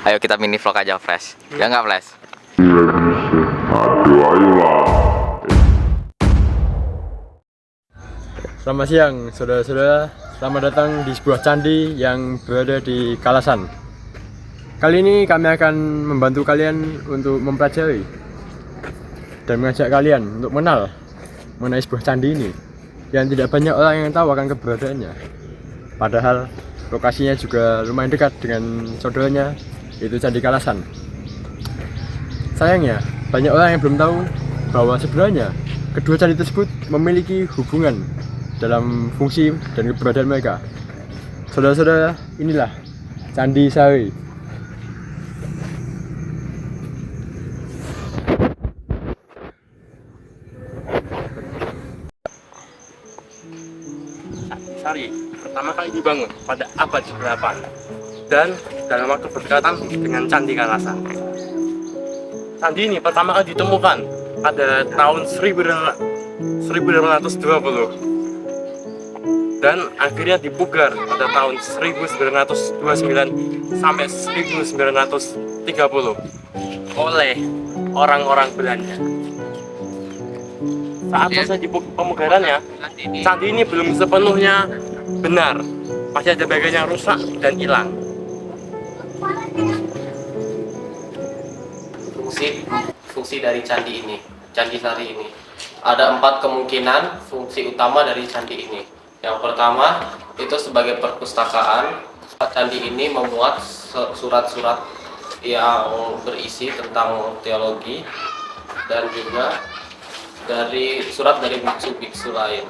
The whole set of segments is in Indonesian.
Ayo kita mini vlog aja, Flash. Ya nggak, Flash? Aduh, ayolah. Selamat siang saudara-saudara, selamat datang di sebuah candi yang berada di Kalasan. Kali ini kami akan membantu kalian untuk mempelajari dan mengajak kalian untuk mengenal mengenai sebuah candi ini yang tidak banyak orang yang tahu akan keberadaannya. Padahal lokasinya juga lumayan dekat dengan saudaranya, yaitu Candi Kalasan. Sayangnya, banyak orang yang belum tahu bahwa sebenarnya kedua candi tersebut memiliki hubungan dalam fungsi dan keberadaan mereka. Saudara-saudara, inilah Candi Sari. Sari pertama kali dibangun pada abad ke-8 dan dalam waktu berdekatan dengan Candi Kalasan. Candi ini pertama kali ditemukan pada tahun 1820 dan akhirnya dipugar pada tahun 1929 sampai 1930 oleh orang-orang Belanda. Saat selesai pemugarannya, candi ini belum sepenuhnya benar, masih ada bagian yang rusak dan hilang. Fungsi dari candi ini, Candi Sari ini, ada 4 kemungkinan fungsi utama dari candi ini. Yang pertama itu sebagai perpustakaan. Candi ini memuat surat-surat yang berisi tentang teologi dan juga dari surat dari biksu-biksu lain.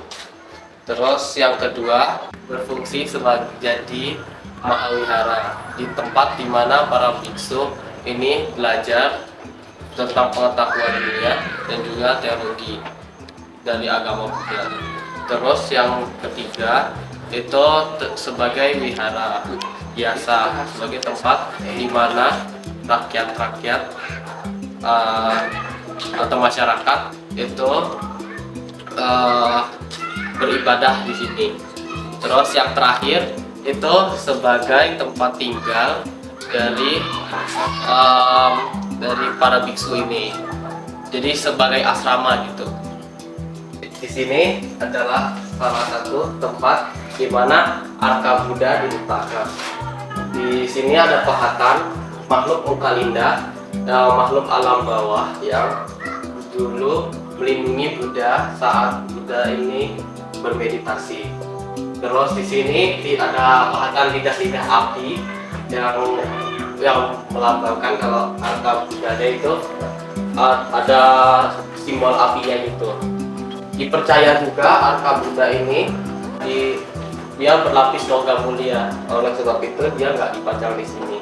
Terus yang kedua, berfungsi sebagai jadi mahawihara, di tempat di mana para biksu ini belajar tentang pengetahuan dunia dan juga teologi dari agama Buddha. Terus yang ketiga itu sebagai wihara biasa, sebagai tempat di mana rakyat-rakyat atau masyarakat itu beribadah di sini. Terus yang terakhir itu sebagai tempat tinggal dari para biksu ini. Jadi sebagai asrama gitu. Di sini adalah salah satu tempat di mana arka Buddha diletakkan. Di sini ada pahatan makhluk muka linda, makhluk alam bawah yang dulu melindungi Buddha saat Buddha ini bermeditasi. Terus di sini ada pahatan lidah-lidah api yang melambangkan kalau arka Buddha itu ada simbol apinya gitu. Dipercaya juga arka Buddha ini dia berlapis logam mulia, oleh sebab itu dia nggak dipajang di sini.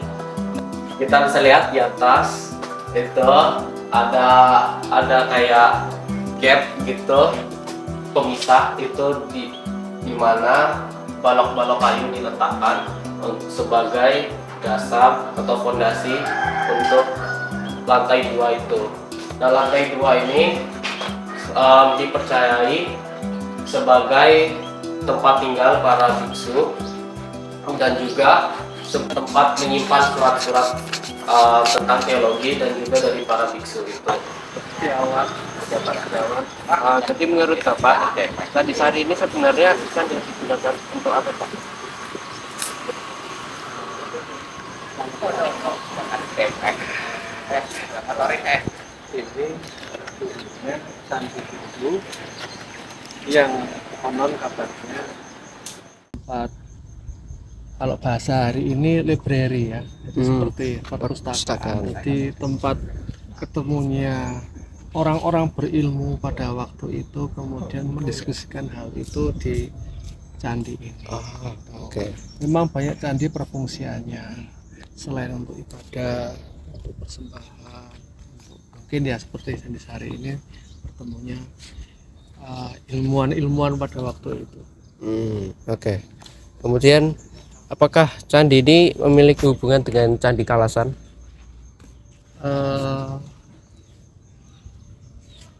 Kita bisa lihat di atas itu ada kayak gap gitu, pemisah itu di mana balok-balok kayu diletakkan sebagai dasar atau fondasi untuk lantai 2 itu. Nah, lantai 2 ini dipercayai sebagai tempat tinggal para biksu dan juga tempat menyimpan surat-surat tentang teologi dan juga dari para biksu itu. Di awal, jadi menurut Bapak, Candi Sari ini sebenarnya kan digunakan untuk apa, Pak? Ini sebenarnya candi itu yang konon kabarnya tempat, kalau bahasa hari ini library ya, jadi seperti perpustakaan. Jadi tempat ketemunya orang-orang berilmu pada waktu itu, kemudian mendiskusikan hal itu di candi ini. Oke. Memang banyak candi perfungsiannya, selain untuk ibadah, untuk persembahan, mungkin ya seperti Candi Sari ini bertemunya ilmuwan-ilmuwan pada waktu itu. Oke. Kemudian apakah candi ini memiliki hubungan dengan Candi Kalasan?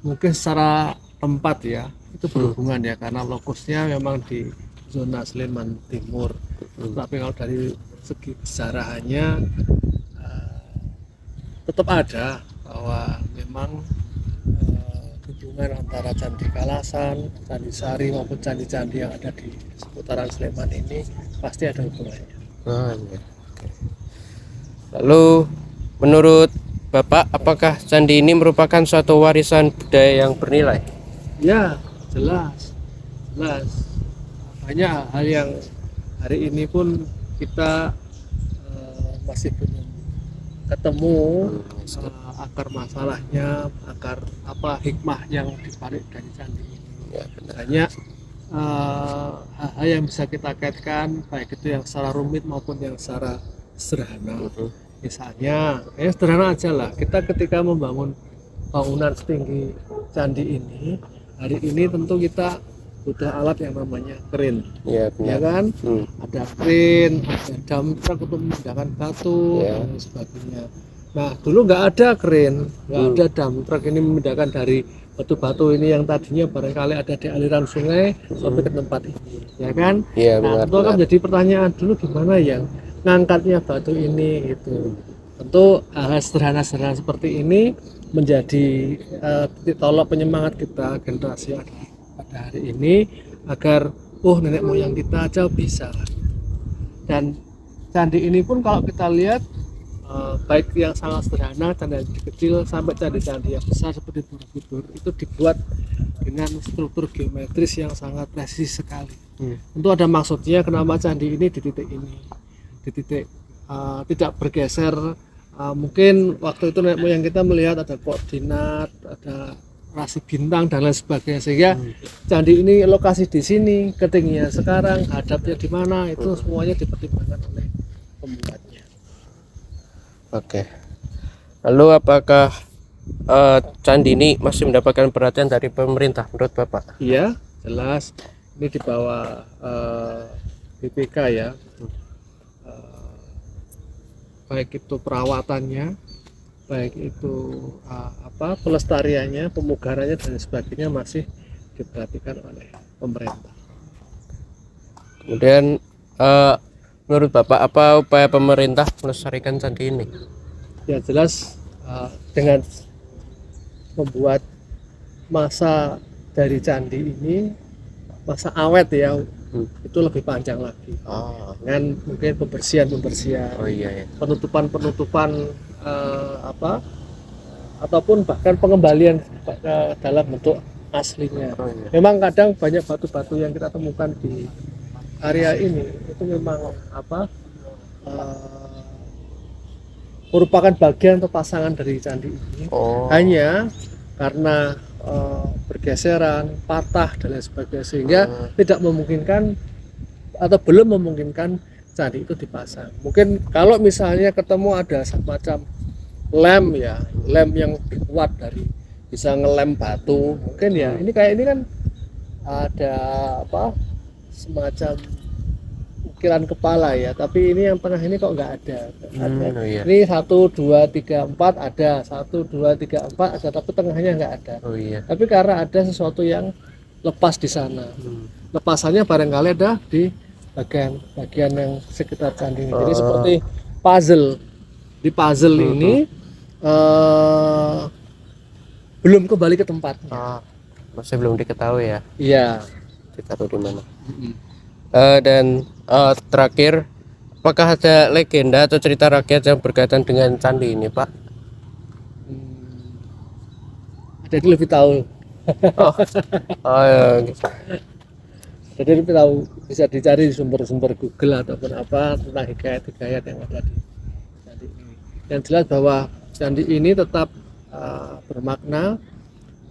Mungkin secara tempat ya itu berhubungan ya, karena lokusnya memang di zona Sleman Timur. Tapi kalau dari segi kesejarahannya tetap ada bahwa memang hubungan antara Candi Kalasan, Candi Sari maupun candi-candi yang ada di seputaran Sleman ini pasti ada hubungannya. Oh, iya. Oke. Lalu menurut Bapak, apakah candi ini merupakan suatu warisan budaya yang bernilai? Ya, jelas. Banyak hal yang hari ini pun kita masih belum ketemu akar masalahnya, akar apa hikmah yang dibalik dari candi ini. Ya, benar. Banyak hal-hal yang bisa kita kaitkan, baik itu yang secara rumit maupun yang secara sederhana. Misalnya, sederhana aja lah, kita ketika membangun bangunan setinggi candi ini, hari ini tentu kita butuh alat yang namanya crane, Ya, ya benar. kan? Ada crane, ada dump truck untuk memindahkan batu Ya. dan sebagainya. Nah, dulu nggak ada crane, nggak ada dump truck ini memindahkan dari batu-batu ini yang tadinya barangkali ada di aliran sungai sampai ke tempat ini, ya kan? Iya, Nah, benar. tentu akan menjadi pertanyaan dulu gimana yang ngangkatnya batu ini itu. Tentu hal sederhana-sederhana seperti ini menjadi titik tolak penyemangat kita generasi yang ada pada hari ini agar nenek moyang kita aja bisa. Dan candi ini pun kalau kita lihat baik yang sangat sederhana, candi kecil sampai candi-candi yang besar seperti Borobudur itu dibuat dengan struktur geometris yang sangat presis sekali. Tentu ada maksudnya kenapa candi ini di titik ini, di titik tidak bergeser. Mungkin waktu itu nenek moyang kita melihat ada koordinat, ada rasi bintang dan lain sebagainya, sehingga candi ini lokasi di sini, ketinggian sekarang, hadapnya di mana, itu semuanya dipertimbangkan oleh pembuatnya. Oke. Lalu apakah candi ini masih mendapatkan perhatian dari pemerintah menurut Bapak? Iya, jelas ini di bawah BPK ya. Baik itu perawatannya, baik itu pelestariannya, pemugarannya dan sebagainya masih diperhatikan oleh pemerintah. Kemudian menurut Bapak apa upaya pemerintah melestarikan candi ini? Ya jelas dengan membuat masa dari candi ini masa awet ya, itu lebih panjang lagi. Dengan mungkin pembersihan Oh iya ya. penutupan ataupun bahkan pengembalian dalam bentuk aslinya. Oh iya. Memang kadang banyak batu-batu yang kita temukan di area ini itu memang merupakan bagian atau pasangan dari candi ini. Oh. Hanya karena bergeseran, patah dan lain sebagainya, sehingga tidak memungkinkan atau belum memungkinkan candi itu dipasang. Mungkin kalau misalnya ketemu ada semacam lem ya, lem yang dibuat dari bisa ngelem batu, mungkin ya ini kayak ini kan ada semacam ukiran kepala ya, tapi ini yang tengah ini kok nggak ada. Oh iya. Ini 1, 2, 3, 4 ada, 1, 2, 3, 4 ada, tapi tengahnya nggak ada. Oh iya. Tapi karena ada sesuatu yang lepas di sana, lepasannya barangkali ada di bagian yang sekitar candi ini. Jadi seperti puzzle. Di puzzle ini belum kembali ke tempatnya. Masih belum diketahui ya Iya. ditaruh di mana. Dan terakhir, apakah ada legenda atau cerita rakyat yang berkaitan dengan candi ini, Pak? Jadi lebih tahu. Oh ya. Jadi lebih tahu, bisa dicari di sumber-sumber Google ataupun apa tentang hikayat-hikayat yang ada di candi ini. Yang jelas bahwa candi ini tetap bermakna,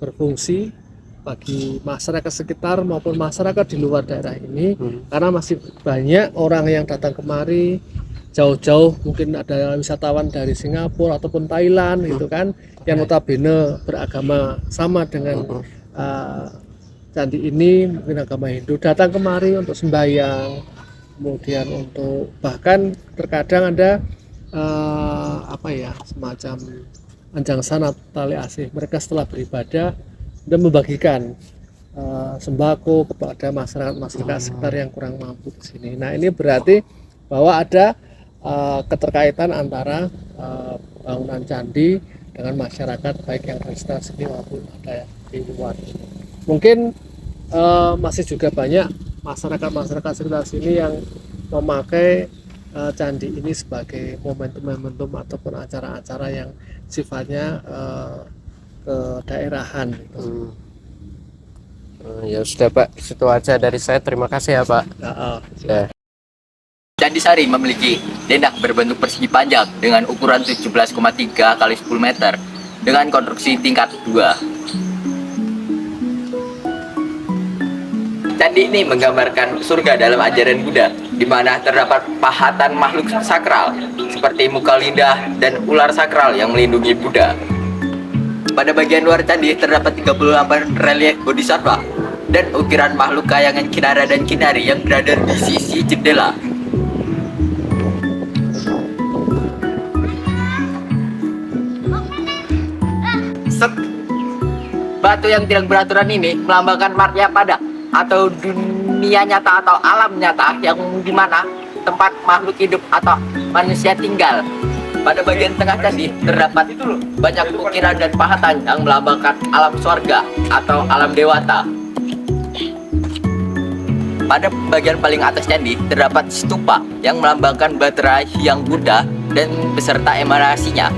berfungsi bagi masyarakat sekitar maupun masyarakat di luar daerah ini, karena masih banyak orang yang datang kemari jauh-jauh, mungkin ada wisatawan dari Singapura ataupun Thailand gitu kan, yang notabene beragama sama dengan candi ini, mungkin agama Hindu, datang kemari untuk sembahyang, kemudian untuk bahkan terkadang ada semacam anjang sanat tali asih, mereka setelah beribadah dan membagikan sembako kepada masyarakat sekitar yang kurang mampu di sini. Nah, ini berarti bahwa ada keterkaitan antara bangunan candi dengan masyarakat baik yang di sekitar sini maupun ada di luar. Mungkin masih juga banyak masyarakat sekitar sini yang memakai candi ini sebagai momentum-momentum ataupun acara-acara yang sifatnya kedaerahan gitu. Ya sudah Pak, itu aja dari saya. Terima kasih ya Pak. Ya. Candi Sari memiliki tenda berbentuk persegi panjang dengan ukuran 17,3 kali 10 meter dengan konstruksi tingkat 2. Candi ini menggambarkan surga dalam ajaran Buddha, di mana terdapat pahatan makhluk sakral seperti muka lindah dan ular sakral yang melindungi Buddha. Pada bagian luar candi terdapat 38 relief bodhisattva dan ukiran makhluk kayangan kinara dan kinari yang berada di sisi jendela. Batu yang tidak beraturan ini melambangkan Marya Pada atau dunia nyata atau alam nyata yang dimana tempat makhluk hidup atau manusia tinggal. Pada bagian tengah candi terdapat banyak ukiran dan pahatan yang melambangkan alam swarga atau alam dewata. Pada bagian paling atas candi terdapat stupa yang melambangkan Bahtera Hyang Buddha dan beserta emanasinya